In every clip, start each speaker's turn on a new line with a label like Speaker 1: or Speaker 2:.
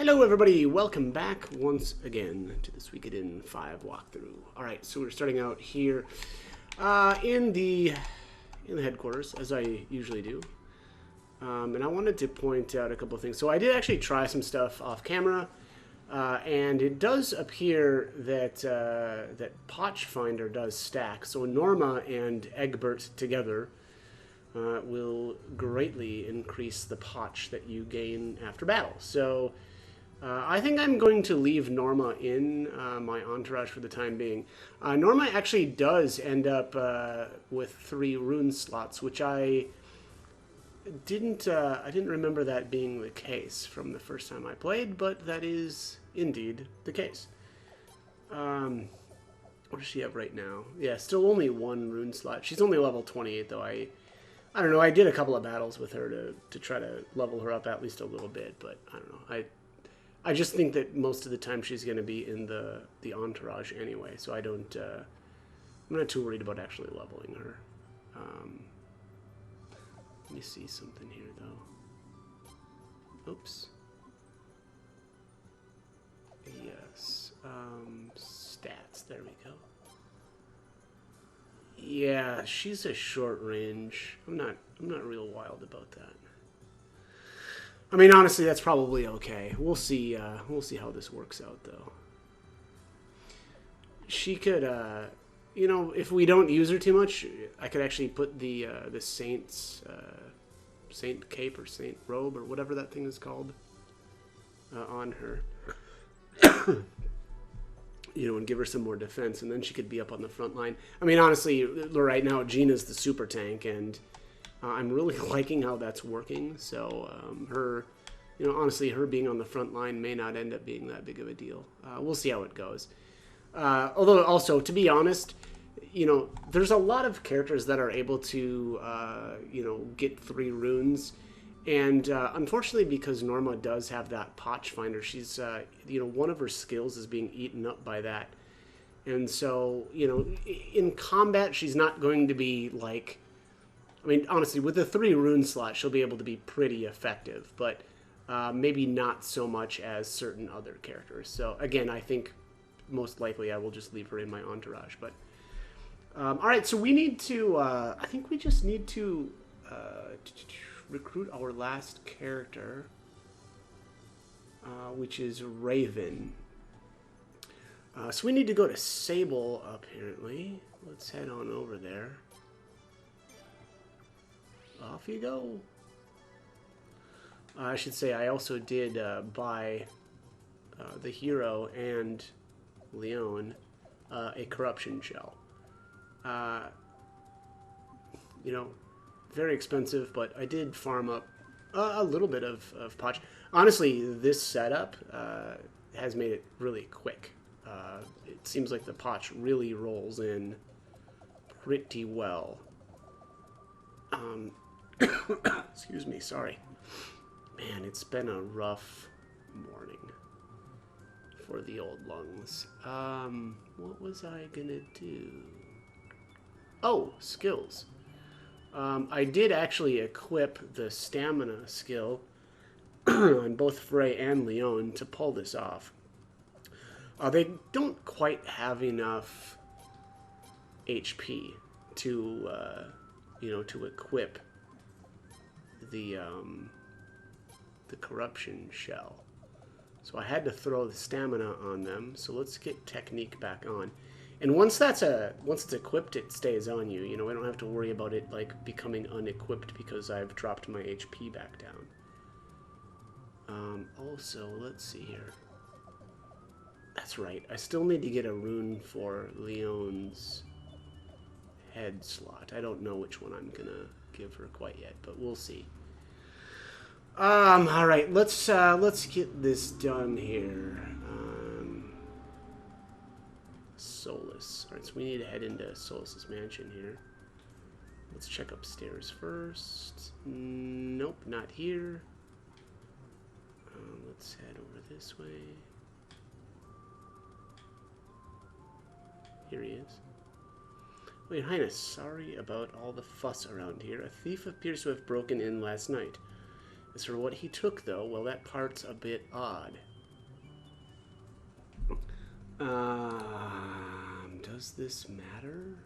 Speaker 1: Hello everybody, welcome back once again to the Suikoden 5 walkthrough. Alright, so we're starting out here in the headquarters, as I usually do. And I wanted to point out a couple of things. So I did actually try some stuff off camera, and it does appear that that Potch Finder does stack. So Norma and Egbert together will greatly increase the potch that you gain after battle. So I think I'm going to leave Norma in my entourage for the time being. Norma actually does end up with 3 rune slots, which I didn't remember that being the case from the first time I played, but that is indeed the case. What does she have right now? Yeah, still only 1 rune slot. She's only level 28 though. I don't know. I did a couple of battles with her to try to level her up at least a little bit, but I don't know. I just think that most of the time she's going to be in the entourage anyway, so I don't. I'm not too worried about actually leveling her. Let me see something here though. Oops. Yes. Stats. There we go. Yeah, she's a short range. I'm not real wild about that. I mean, honestly, that's probably okay. We'll see how this works out, though. She could, you know, if we don't use her too much, I could actually put the Saint's Saint Cape or Saint Robe or whatever that thing is called on her. You know, and give her some more defense, and then she could be up on the front line. I mean, honestly, right now, Gina's the super tank, and I'm really liking how that's working. So her, you know, honestly, her being on the front line may not end up being that big of a deal. We'll see how it goes. Although, also, to be honest, you know, there's a lot of characters that are able to, you know, get 3 runes. And unfortunately, because Norma does have that Potch Finder, she's, you know, one of her skills is being eaten up by that. And so, you know, in combat, she's not going to be like, I mean, honestly, with the 3 rune slot, she'll be able to be pretty effective, but maybe not so much as certain other characters. So again, I think most likely I will just leave her in my entourage. But all right, so we need to, I think we just need to recruit our last character, which is Raven. So we need to go to Sable, apparently. Let's head on over there. Off you go. I should say I also did buy the hero and Leon a corruption shell. You know, very expensive, but I did farm up a little bit of potch. Honestly, this setup has made it really quick. It seems like the potch really rolls in pretty well. Excuse me, sorry. Man, it's been a rough morning for the old lungs. What was I gonna do? Oh, skills. I did actually equip the stamina skill on both Frey and Leon to pull this off. They don't quite have enough HP to, you know, to equip the corruption shell. So I had to throw the stamina on them. So let's get technique back on. And once it's equipped, it stays on you. You know, I don't have to worry about it like becoming unequipped because I've dropped my HP back down. Also, let's see here. That's right. I still need to get a rune for Leon's head slot. I don't know which one I'm gonna give her quite yet, but we'll see. All right, let's get this done here. Solus. All right, so we need to head into Solus's mansion here. Let's check upstairs first. Nope, not here. Let's head over this way. Here he is. Oh, Your Highness, sorry about all the fuss around here. A thief appears to have broken in last night. As for what he took, though, well, that part's a bit odd. Does this matter?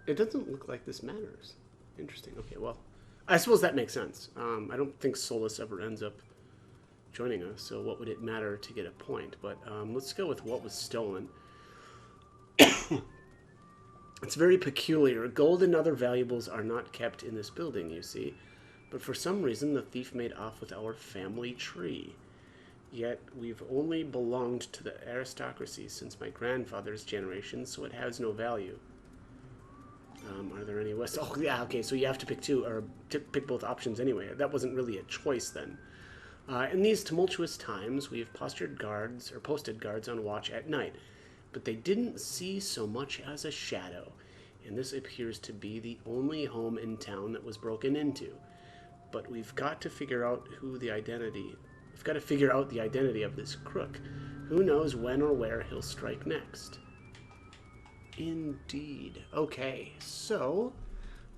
Speaker 1: It doesn't look like this matters. Interesting. Okay, well, I suppose that makes sense. I don't think Solus ever ends up joining us, so what would it matter to get a point? But let's go with what was stolen. It's very peculiar. Gold and other valuables are not kept in this building, you see. But for some reason, the thief made off with our family tree. Yet, we've only belonged to the aristocracy since my grandfather's generation, so it has no value. Are there any west? Oh, yeah, okay, so you have to pick two, or pick both options anyway. That wasn't really a choice then. In these tumultuous times, we've posted guards on watch at night, but they didn't see so much as a shadow, and this appears to be the only home in town that was broken into. But we've got to figure out the identity of this crook. Who knows when or where he'll strike next. Indeed. Okay, so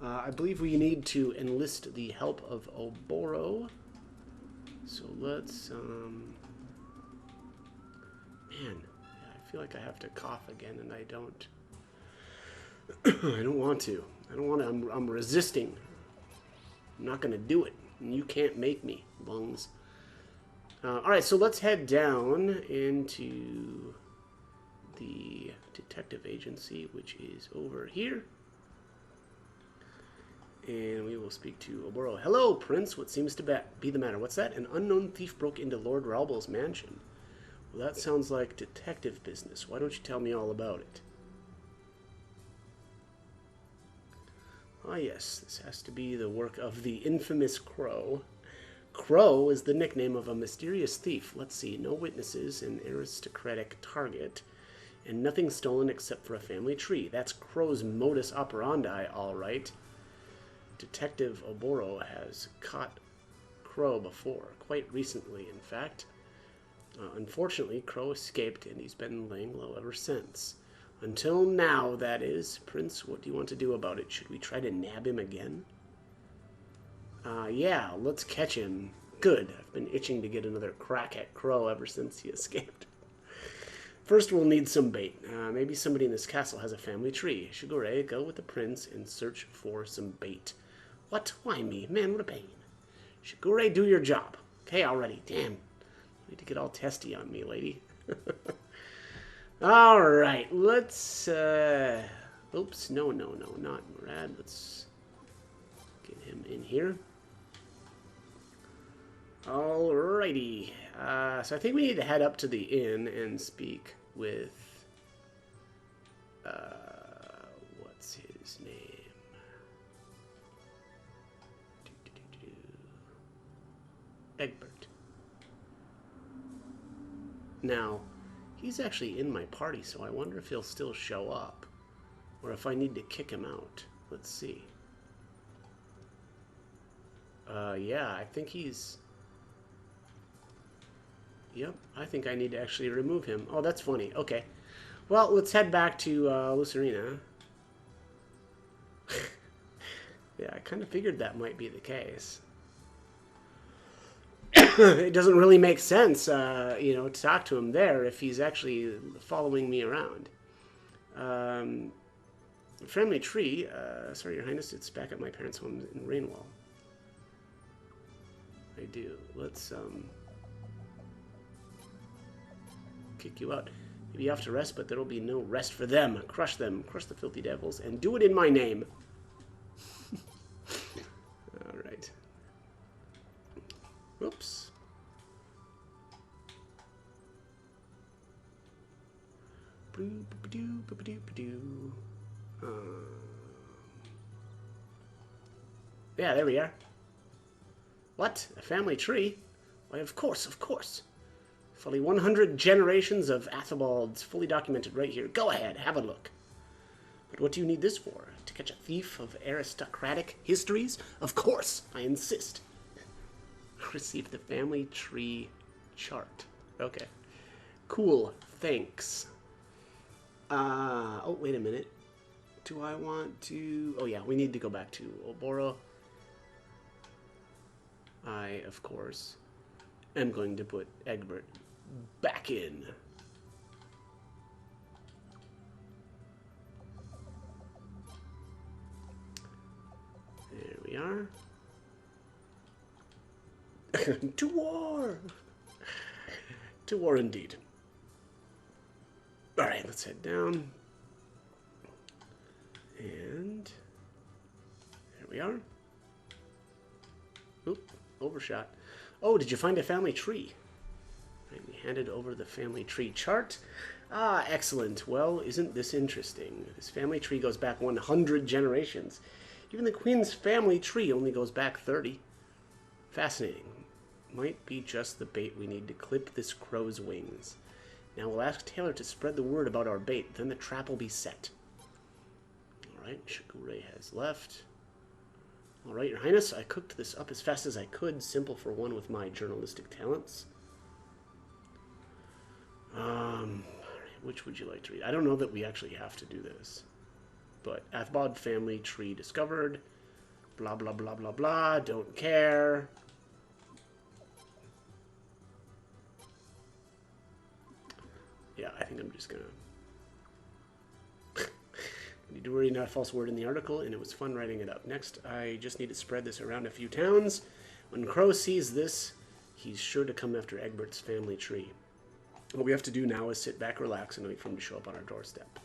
Speaker 1: I believe we need to enlist the help of Oboro. So let's, man, I feel like I have to cough again, and I don't. I don't want to. I'm resisting. I'm not going to do it. And you can't make me, lungs. All right, so let's head down into the detective agency, which is over here. And we will speak to Oboro. Hello, Prince. What seems to be the matter? What's that? An unknown thief broke into Lord Ralbo's mansion. Well, that sounds like detective business. Why don't you tell me all about it? Ah, yes. This has to be the work of the infamous Crow. Crow is the nickname of a mysterious thief. Let's see. No witnesses, an aristocratic target, and nothing stolen except for a family tree. That's Crow's modus operandi, all right. Detective Oboro has caught Crow before, quite recently, in fact. Unfortunately, Crow escaped, and he's been laying low ever since. Until now, that is. Prince, what do you want to do about it? Should we try to nab him again? Yeah, let's catch him. Good. I've been itching to get another crack at Crow ever since he escaped. First, we'll need some bait. Maybe somebody in this castle has a family tree. Shigure, go with the prince and search for some bait. What? Why me? Man, what a pain. Shigure, do your job. Okay, already. Damn. Need to get all testy on me, lady. All right, let's... Oops, no, not Murad. Let's get him in here. Alrighty. So I think we need to head up to the inn and speak with... what's his name? Egbert. Now, he's actually in my party, so I wonder if he'll still show up. Or if I need to kick him out. Let's see. Yeah, I think he's... Yep, I think I need to actually remove him. Oh, that's funny. Okay. Well, let's head back to Lucerina. Yeah, I kind of figured that might be the case. It doesn't really make sense, you know, to talk to him there if he's actually following me around. Family tree. Sorry, Your Highness, it's back at my parents' home in Rainwall. I do. Let's, kick you out. Maybe you have to rest, but there will be no rest for them. Crush them. Crush the filthy devils, and do it in my name. All right. Whoops. Yeah, there we are. What? A family tree? Why, of course, of course. Fully 100 generations of Athelbalds, fully documented right here. Go ahead, have a look. But what do you need this for? To catch a thief of aristocratic histories? Of course, I insist. Receive the family tree chart. Okay. Cool, thanks. Oh, wait a minute. do I want to... Oh yeah, we need to go back to Oboro. I, of course, am going to put Egbert back in. There we are. To war! To war indeed. Alright, let's head down. And there we are. Oop, overshot. Oh, did you find a family tree? Right, we handed over the family tree chart. Ah, excellent. Well, isn't this interesting? This family tree goes back 100 generations. Even the Queen's family tree only goes back 30. Fascinating. Might be just the bait we need to clip this crow's wings. Now we'll ask Taylor to spread the word about our bait, then the trap will be set. Alright, Shigure has left. Alright, Your Highness, I cooked this up as fast as I could, simple for one with my journalistic talents. Which would you like to read? I don't know that we actually have to do this. But Athbod family tree discovered. Blah, blah, blah, blah, blah. Don't care. Yeah, I think I'm just gonna... I need to worry not a false word in the article, and it was fun writing it up. Next, I just need to spread this around a few towns. When Crow sees this, he's sure to come after Egbert's family tree. What we have to do now is sit back, relax, and wait for him to show up on our doorstep.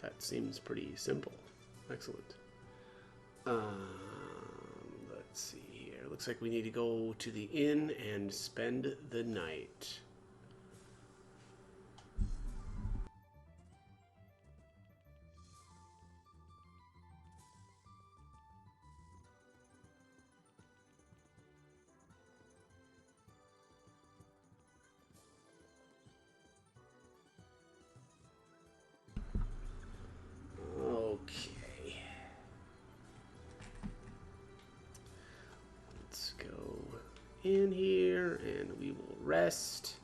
Speaker 1: That seems pretty simple. Excellent. Let's see here. Looks like we need to go to the inn and spend the night. In here, and we will rest.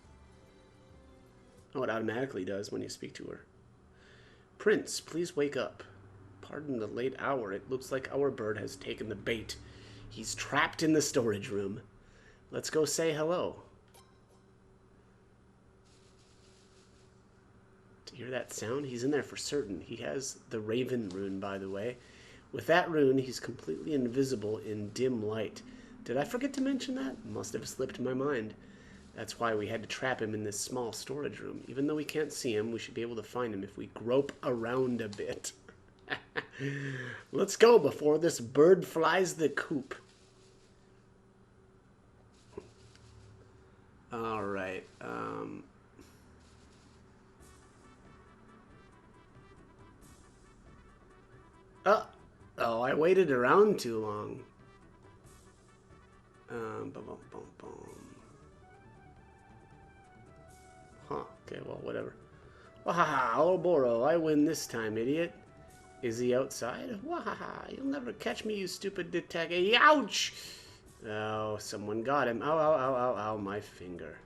Speaker 1: Oh, it automatically does when you speak to her. Prince, please wake up. Pardon the late hour. It looks like our bird has taken the bait. He's trapped in the storage room. Let's go say hello. To hear that sound? He's in there for certain. He has the Raven rune, by the way. With that rune, he's completely invisible in dim light. Did I forget to mention that? Must have slipped my mind. That's why we had to trap him in this small storage room. Even though we can't see him, we should be able to find him if we grope around a bit. Let's go before this bird flies the coop. All right. Oh, I waited around too long. Huh, okay, well, whatever. Wahaha, Ouroboros, I win this time, idiot. Is he outside? Wahaha, you'll never catch me, you stupid detective. Ouch! Oh, someone got him. Ow, ow, ow, ow, ow, my finger.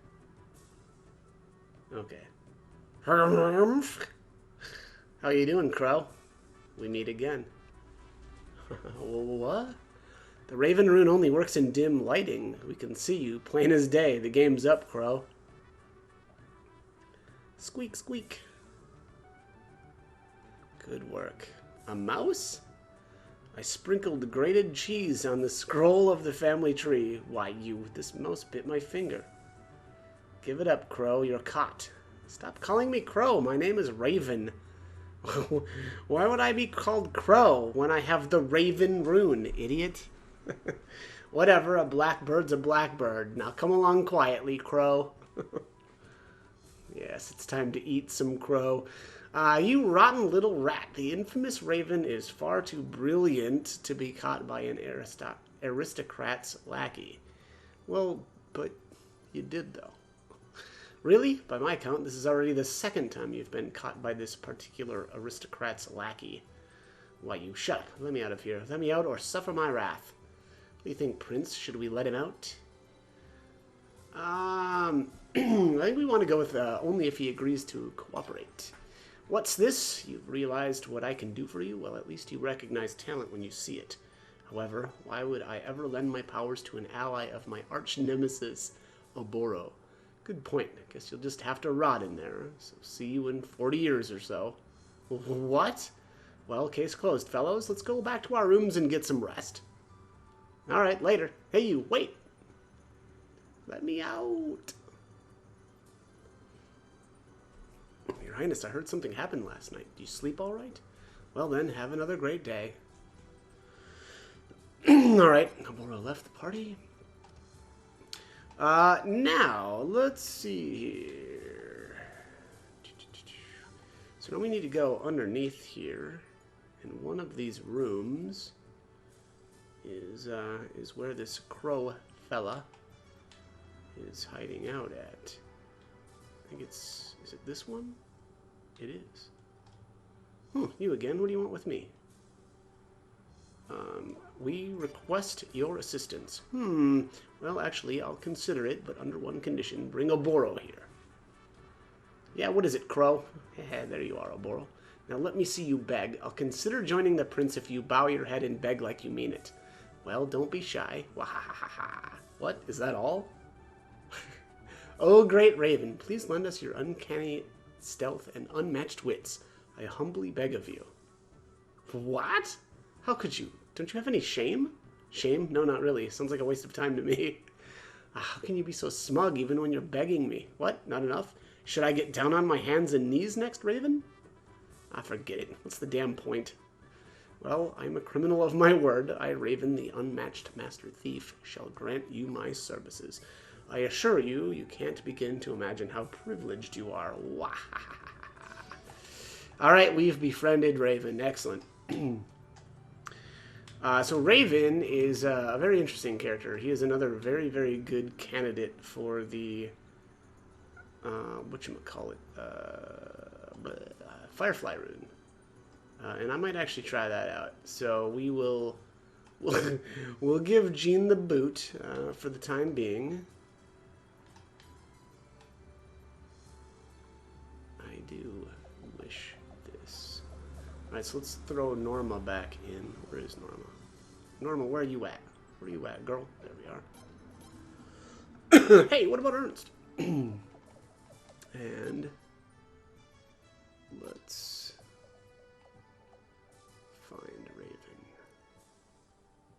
Speaker 1: Okay. How you doing, Crow? We meet again. What? The Raven rune only works in dim lighting. We can see you, plain as day. The game's up, Crow. Squeak, squeak. Good work. A mouse? I sprinkled grated cheese on the scroll of the family tree. Why, this mouse bit my finger. Give it up, Crow. You're caught. Stop calling me Crow. My name is Raven. Why would I be called Crow when I have the Raven rune, idiot? Whatever, a blackbird's a blackbird. Now come along quietly, Crow. Yes, it's time to eat some crow. You rotten little rat. The infamous Raven is far too brilliant to be caught by an aristocrat's lackey. Well, but you did, though. Really? By my count, this is already the second time you've been caught by this particular aristocrat's lackey. Why, you shut up. Let me out of here. Let me out or suffer my wrath. What do you think, Prince? Should we let him out? I think we want to go with only if he agrees to cooperate. What's this? You've realized what I can do for you? Well, at least you recognize talent when you see it. However, why would I ever lend my powers to an ally of my arch nemesis, Oboro? Good point. I guess you'll just have to rot in there. So see you in 40 years or so. What? Well, case closed, fellows. Let's go back to our rooms and get some rest. All right, later. Hey, you, wait. Let me out. Your Highness, I heard something happened last night. Do you sleep all right? Well then, have another great day. All right, Oboro left the party. Now, let's see here. So now we need to go underneath here. And one of these rooms is where this crow fella is hiding out at. I think is it this one? It is. You again? What do you want with me? We request your assistance. Well, actually, I'll consider it, but under one condition. Bring Oboro here. Yeah, what is it, Crow? There you are, Oboro. Now let me see you beg. I'll consider joining the prince if you bow your head and beg like you mean it. Well, don't be shy. Wahahaha. What? Is that all? Oh, great Raven, please lend us your uncanny stealth and unmatched wits. I humbly beg of you. What? How could you? Don't you have any shame? Shame? No, not really. Sounds like a waste of time to me. How can you be so smug even when you're begging me? What? Not enough? Should I get down on my hands and knees next, Raven? Forget it. What's the damn point? Well, I'm a criminal of my word. I, Raven, the unmatched master thief, shall grant you my services. I assure you, you can't begin to imagine how privileged you are. Wah! All right, we've befriended Raven. Excellent. So Raven is a very interesting character. He is another very, very good candidate for the whatchamacallit, Firefly rune. And I might actually try that out. So we'll give Jean the boot for the time being. I do wish this. All right, so let's throw Norma back in. Where is Norma? Norma, where are you at? Where are you at, girl? There we are. Hey, what about Ernst? And let's find Raven.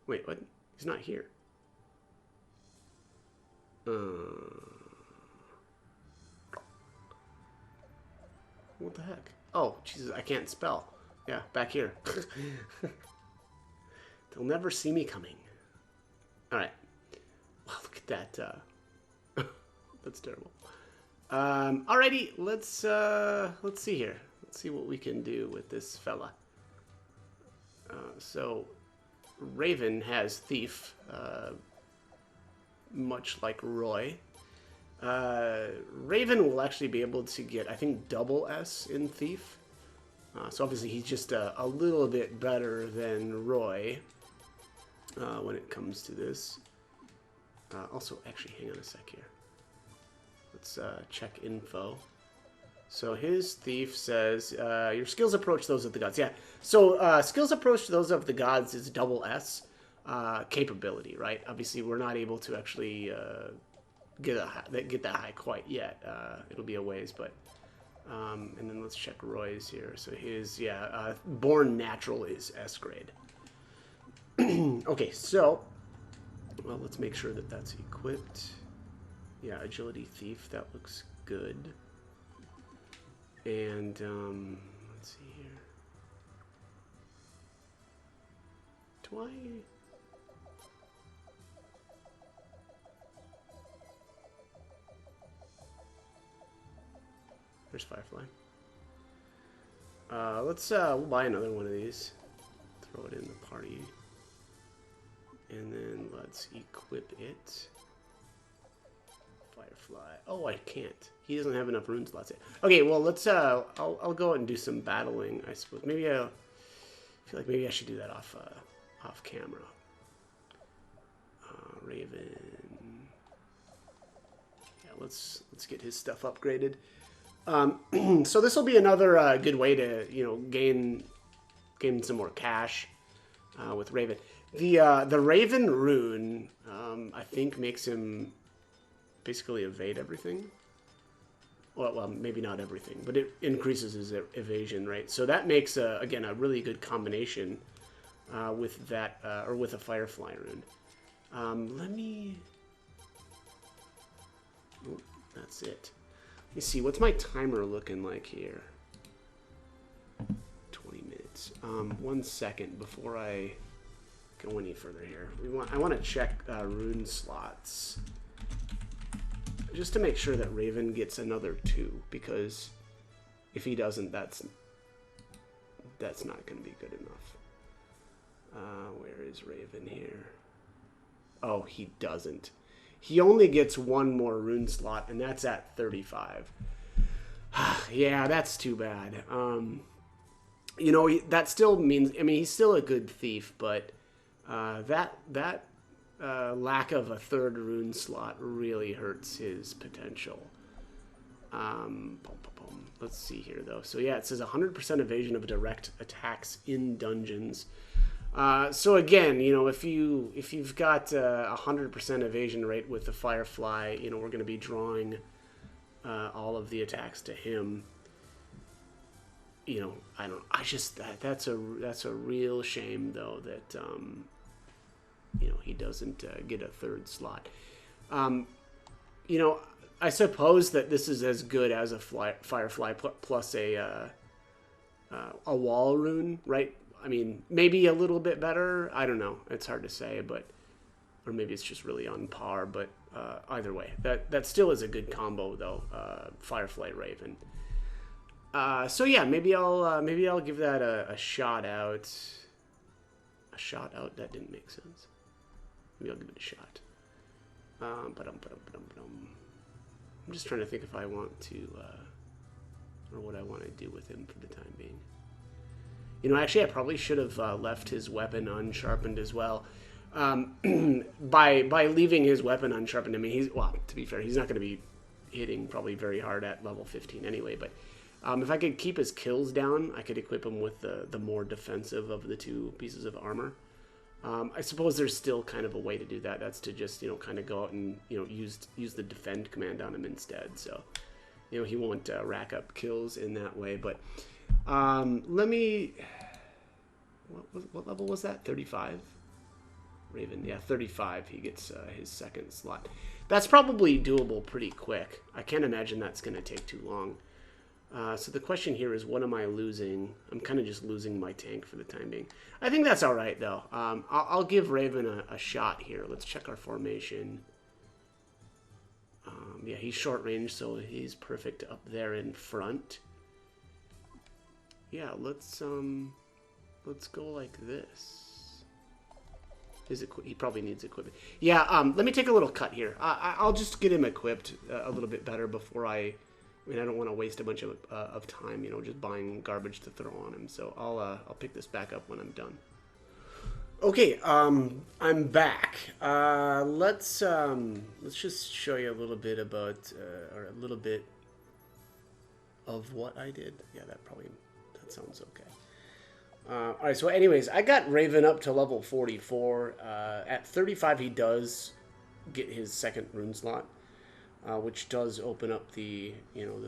Speaker 1: Wait, what? He's not here. What the heck? Oh, Jesus, I can't spell. Yeah, back here. They'll never see me coming. All right. Wow, look at that. That's terrible. Alrighty, let's see here. Let's see what we can do with this fella. So, Raven has Thief, much like Roy. Raven will actually be able to get, I think, double S in Thief. So obviously he's just a little bit better than Roy when it comes to this. Also, actually, hang on a sec here. Let's check info. So his Thief says, your skills approach those of the gods. Yeah, so skills approach those of the gods is double S capability, right? Obviously, we're not able to actually get that high quite yet. It'll be a ways, but... and then let's check Roy's here. So his, Born Natural is S grade. Okay, so, well, let's make sure that that's equipped. Yeah, Agility Thief, that looks good. And, let's see here. Do I... There's Firefly. Let's, we'll buy another one of these. Throw it in the party. And then let's equip it. Firefly. Oh, I can't. He doesn't have enough rune slots yet. Okay, well, let's, I'll go out and do some battling, I suppose. Maybe I feel like maybe I should do that off camera. Raven. Yeah, let's get his stuff upgraded. So this will be another good way to gain some more cash with Raven. The Raven rune I think makes him basically evade everything. Well, maybe not everything, but it increases his evasion, right? So that makes again a really good combination with that or with a Firefly rune. Let me. Oh, that's it. Let me see. What's my timer looking like here? 20 minutes. 1 second before I go any further here. I want to check rune slots. Just to make sure that Raven gets another 2, because if he doesn't, that's not going to be good enough. Where is Raven here? Oh, he doesn't. He only gets 1 more rune slot, and that's at 35. Yeah, that's too bad. That still means, I mean, he's still a good thief, but that lack of a 3rd rune slot really hurts his potential. Let's see here, though. So yeah, it says 100% evasion of direct attacks in dungeons. So again, if you've got 100% evasion rate with the Firefly, we're going to be drawing all of the attacks to him. That's a real shame, though, that he doesn't get a 3rd slot. I suppose that this is as good as a Firefly plus a wall rune, right? I mean, maybe a little bit better. I don't know. It's hard to say, or maybe it's just really on par. But either way, that still is a good combo, though. Firefly Raven. So yeah, maybe I'll give that a shot out. A shot out? That didn't make sense. Maybe I'll give it a shot. I'm just trying to think if I want to, or what I want to do with him for the time being. Actually, I probably should have left his weapon unsharpened as well. By leaving his weapon unsharpened, I mean, to be fair, he's not going to be hitting probably very hard at level 15 anyway, but if I could keep his kills down, I could equip him with the more defensive of the 2 pieces of armor. I suppose there's still kind of a way to do that. That's to just, kind of go out and, use the defend command on him instead. So, he won't rack up kills in that way. But let me... What level was that? 35? Raven, yeah, 35. He gets his 2nd slot. That's probably doable pretty quick. I can't imagine that's going to take too long. So the question here is, what am I losing? I'm kind of just losing my tank for the time being. I think that's all right, though. I'll give Raven a shot here. Let's check our formation. Yeah, he's short range, so he's perfect up there in front. Yeah, let's go like this. He probably needs equipment. Yeah, let me take a little cut here. I'll just get him equipped a little bit better before I don't want to waste a bunch of time, just buying garbage to throw on him. So I'll pick this back up when I'm done. Okay, I'm back. Let's just show you a little bit about, or a little bit of what I did. Yeah, that sounds okay. All right, so anyways, I got Raven up to level 44. At 35, he does get his 2nd rune slot. Which does open up the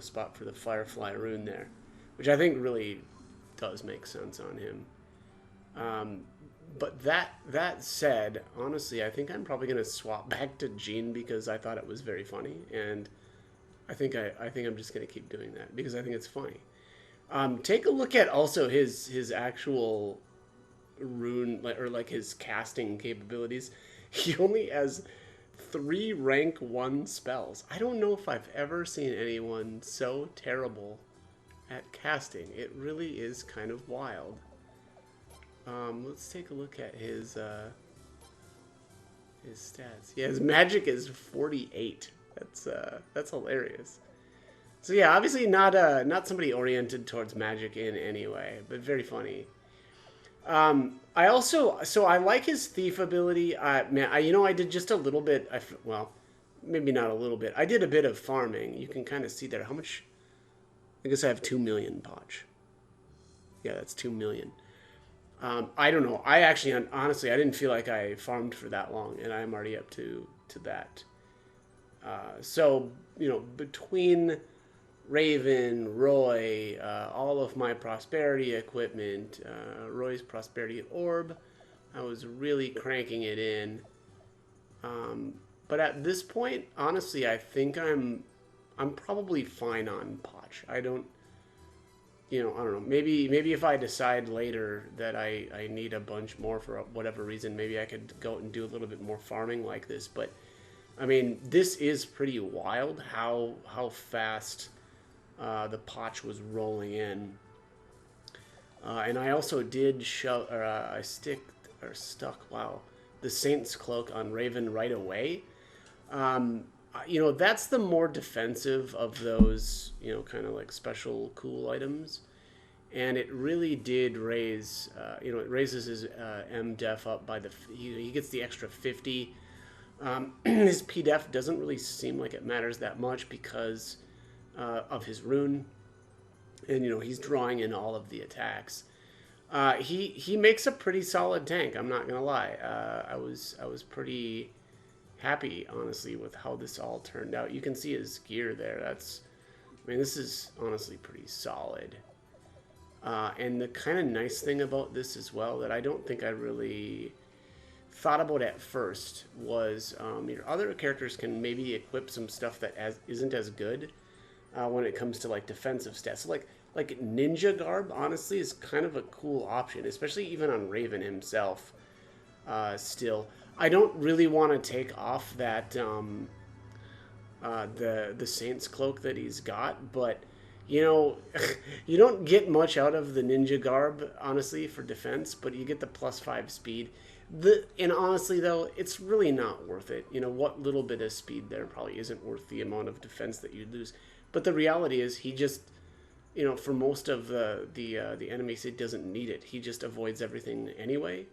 Speaker 1: spot for the Firefly rune there, which I think really does make sense on him. But that said, honestly, I think I'm probably going to swap back to Jean because I thought it was very funny, and I think I'm just going to keep doing that because I think it's funny. Take a look at also his actual rune, or his casting capabilities. He only has 3 rank 1 spells. I don't know if I've ever seen anyone so terrible at casting. It really is kind of wild. Let's take a look at his stats. Yeah, his magic is 48. That's hilarious. So yeah, obviously not somebody oriented towards magic in any way, but very funny. I like his thief ability. Man, I did just a little bit. Well, maybe not a little bit. I did a bit of farming. You can kind of see there how much I guess I have 2 million Potch. Yeah, that's 2 million. I don't know. I actually, honestly, I didn't feel like I farmed for that long, and I'm already up to that. So, between Raven, Roy, all of my prosperity equipment, Roy's prosperity orb, I was really cranking it in. But at this point, honestly, I think I'm probably fine on Potch. I don't I don't know. Maybe if I decide later that I need a bunch more for whatever reason, maybe I could go and do a little bit more farming like this. But I mean, this is pretty wild how fast the Potch was rolling in. And I also did I stuck the Saint's Cloak on Raven right away. That's the more defensive of those, kind of like special cool items. And it really did raise, it raises his MDef up by he gets the extra 50. His PDef doesn't really seem like it matters that much because of his rune. And, he's drawing in all of the attacks. He makes a pretty solid tank, I'm not going to lie. I was pretty happy, honestly, with how this all turned out. You can see his gear there. This is honestly pretty solid. And the kind of nice thing about this as well that I don't think I really thought about at first was your other characters can maybe equip some stuff that isn't as good when it comes to like defensive stats. So like Ninja Garb, honestly, is kind of a cool option, especially even on Raven himself. Still, I don't really want to take off that the Saint's Cloak that he's got, but you don't get much out of the Ninja Garb, honestly, for defense, but you get the +5 speed. And honestly, though, it's really not worth it. What little bit of speed there probably isn't worth the amount of defense that you'd lose. But the reality is, he just, for most of the enemies, it doesn't need it. He just avoids everything anyway.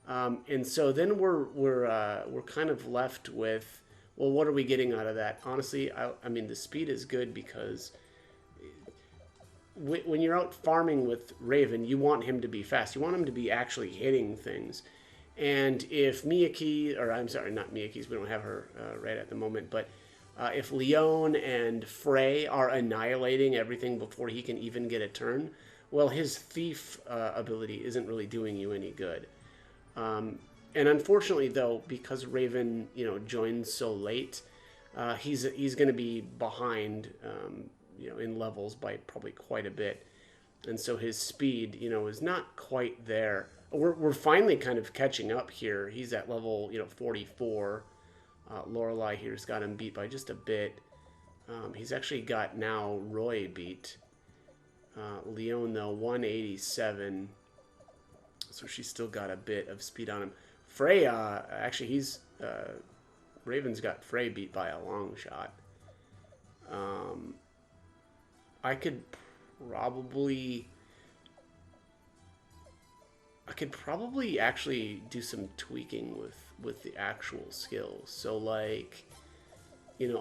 Speaker 1: And so then we're kind of left with, well, what are we getting out of that? Honestly, I mean, the speed is good because when you're out farming with Raven, you want him to be fast. You want him to be actually hitting things. And if Miyaki, or I'm sorry, not Miyaki's, we don't have her right at the moment, but if Leon and Frey are annihilating everything before he can even get a turn, well, his thief ability isn't really doing you any good. And unfortunately, though, because Raven, joins so late, he's going to be behind, in levels by probably quite a bit, and so his speed, is not quite there. We're finally kind of catching up here. He's at level, 44. Lorelei here's got him beat by just a bit. He's actually got now Roy beat. Leon, though, 187. So she's still got a bit of speed on him. Frey, actually, Raven's got Frey beat by a long shot. I could probably actually do some tweaking with the actual skills. So like,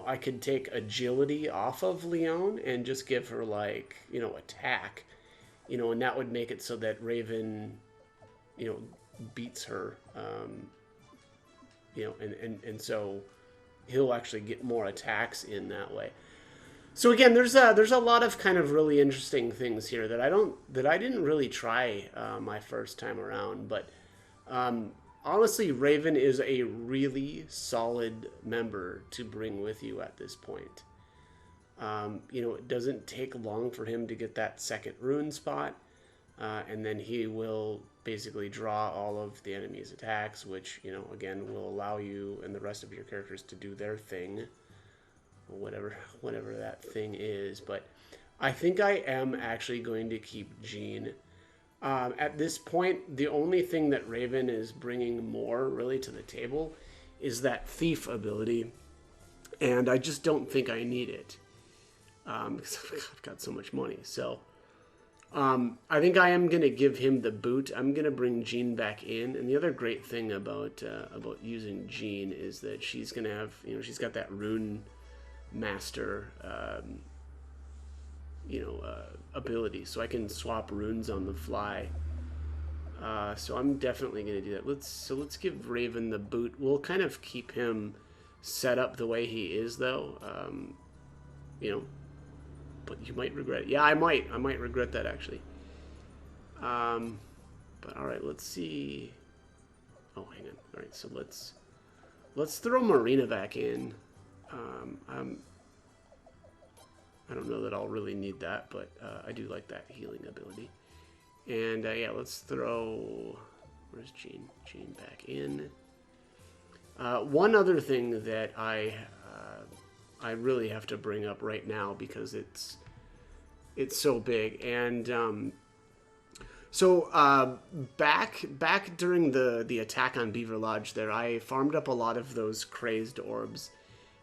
Speaker 1: I could take agility off of Leon and just give her like, attack, and that would make it so that Raven, beats her, and so he'll actually get more attacks in that way. So again, there's a lot of kind of really interesting things here that I didn't really try my first time around, but honestly, Raven is a really solid member to bring with you at this point. It doesn't take long for him to get that second rune spot, and then he will basically draw all of the enemy's attacks, which, again, will allow you and the rest of your characters to do their thing, whatever that thing is. But I think I am actually going to keep Jean. At this point, the only thing that Raven is bringing more really to the table is that thief ability, and I just don't think I need it because I've got so much money. So I think I am going to give him the boot. I'm going to bring Jean back in, and the other great thing about using Jean is that she's going to have, she's got that rune master, ability, so I can swap runes on the fly. So I'm definitely going to do that. Let's give Raven the boot. We'll kind of keep him set up the way he is, though. But you might regret it. Yeah, I might regret that, actually. But all right, let's see. Oh, hang on. All right, so let's throw Marina back in. I don't know that I'll really need that, but I do like that healing ability. And yeah, let's throw. Where's Jean? Jean back in. One other thing that I really have to bring up right now because it's so big, and so back during the attack on Beaver Lodge, there I farmed up a lot of those crazed orbs,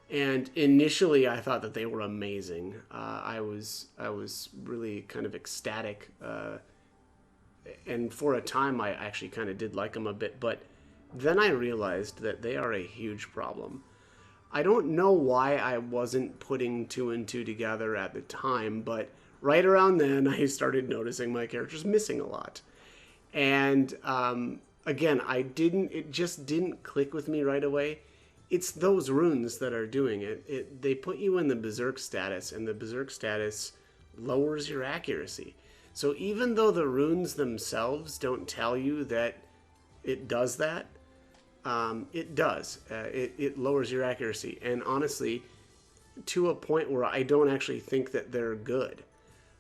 Speaker 1: and initially I thought that they were amazing. I was really kind of ecstatic, and for a time I actually kind of did like them a bit, but then I realized that they are a huge problem. I don't know why I wasn't putting 2 and 2 together at the time, but right around then I started noticing my characters missing a lot. And again, it just didn't click with me right away. It's those runes that are doing it. They put you in the berserk status, and the berserk status lowers your accuracy. So even though the runes themselves don't tell you that it does that, it does. It lowers your accuracy. And honestly, to a point where I don't actually think that they're good.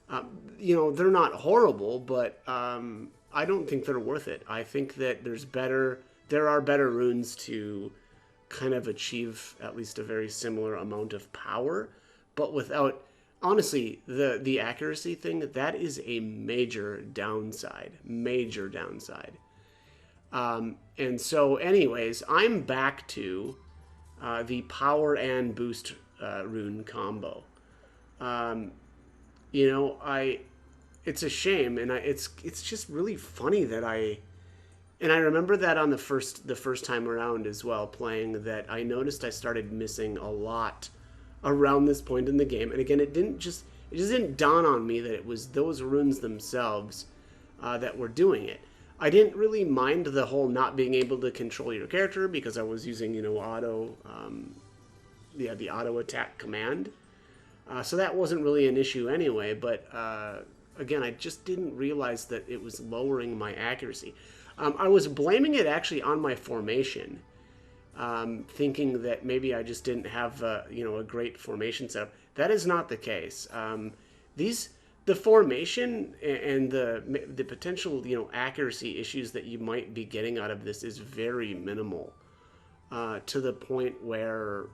Speaker 1: They're not horrible, but I don't think they're worth it. I think that there are better runes to kind of achieve at least a very similar amount of power, but without, honestly, the accuracy thing, that is a major downside. And so anyways, I'm back to the power and boost rune combo. It's a shame, and it's just really funny that I remember that on the first time around as well, playing, that I noticed I started missing a lot around this point in the game. And again, it just didn't dawn on me that it was those runes themselves that were doing it. I didn't really mind the whole not being able to control your character because I was using, the auto attack command. So that wasn't really an issue anyway, but again, I just didn't realize that it was lowering my accuracy. I was blaming it actually on my formation, thinking that maybe I just didn't have a great formation setup. That is not the case. The formation and the potential accuracy issues that you might be getting out of this is very minimal, to the point where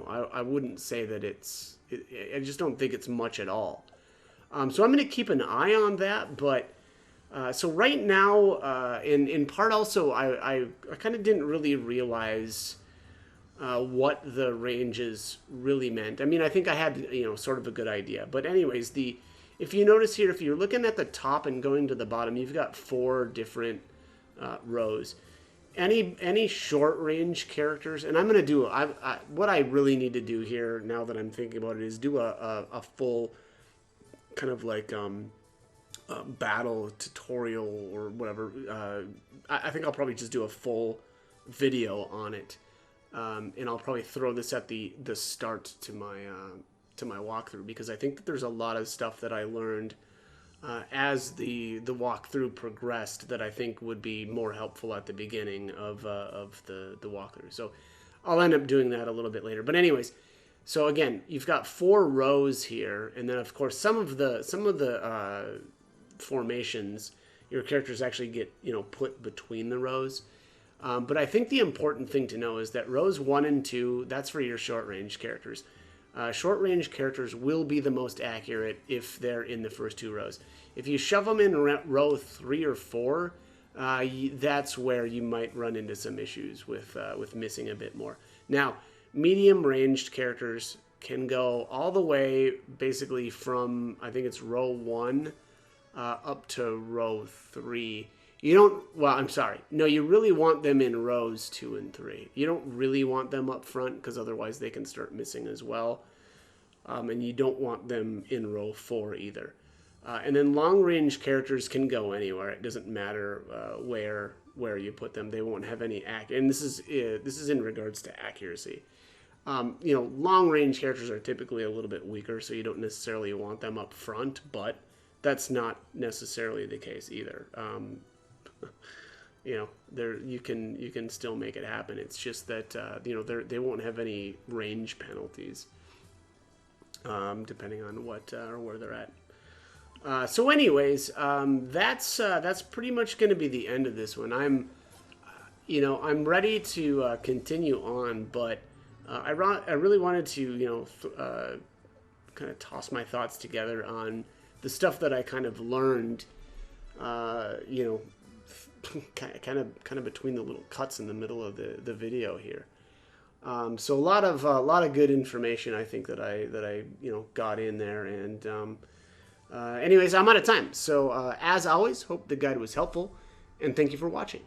Speaker 1: I wouldn't say that I just don't think it's much at all. So I'm going to keep an eye on that, but so right now, in part also, I kind of didn't really realize what the ranges really meant. I mean, I think I had sort of a good idea, but anyways, if you notice here, if you're looking at the top and going to the bottom, you've got 4 different rows. Any short range characters, and I'm going to do what I really need to do here now that I'm thinking about it is do a full kind of like battle tutorial or whatever. I think I'll probably just do a full video on it, and I'll probably throw this at the start to my walkthrough, because I think that there's a lot of stuff that I learned as the walkthrough progressed that I think would be more helpful at the beginning of the walkthrough. So I'll end up doing that a little bit later. But anyways, so again, you've got 4 rows here, and then of course some of the formations, your characters actually get put between the rows. But I think the important thing to know is that rows 1 and 2, that's for your short range characters. Short range characters will be the most accurate if they're in the first 2 rows. If you shove them in row 3 or 4, that's where you might run into some issues with missing a bit more. Now, medium ranged characters can go all the way basically from, I think it's row 1 up to row 3. You really want them in rows 2 and 3. You don't really want them up front, because otherwise they can start missing as well. and you don't want them in row 4 either. And then long-range characters can go anywhere. It doesn't matter where you put them; they won't have any And this is in regards to accuracy. Long-range characters are typically a little bit weaker, so you don't necessarily want them up front. But that's not necessarily the case either. You can still make it happen. It's just that they won't have any range penalties, depending on what or where they're at. So anyways, that's pretty much going to be the end of this one. I'm ready to continue on, but I really wanted to kind of toss my thoughts together on the stuff that I kind of learned, kind of between the little cuts in the middle of the video here. So a lot of good information, I think, that I got in there. And anyways, I'm out of time. So as always, hope the guide was helpful, and thank you for watching.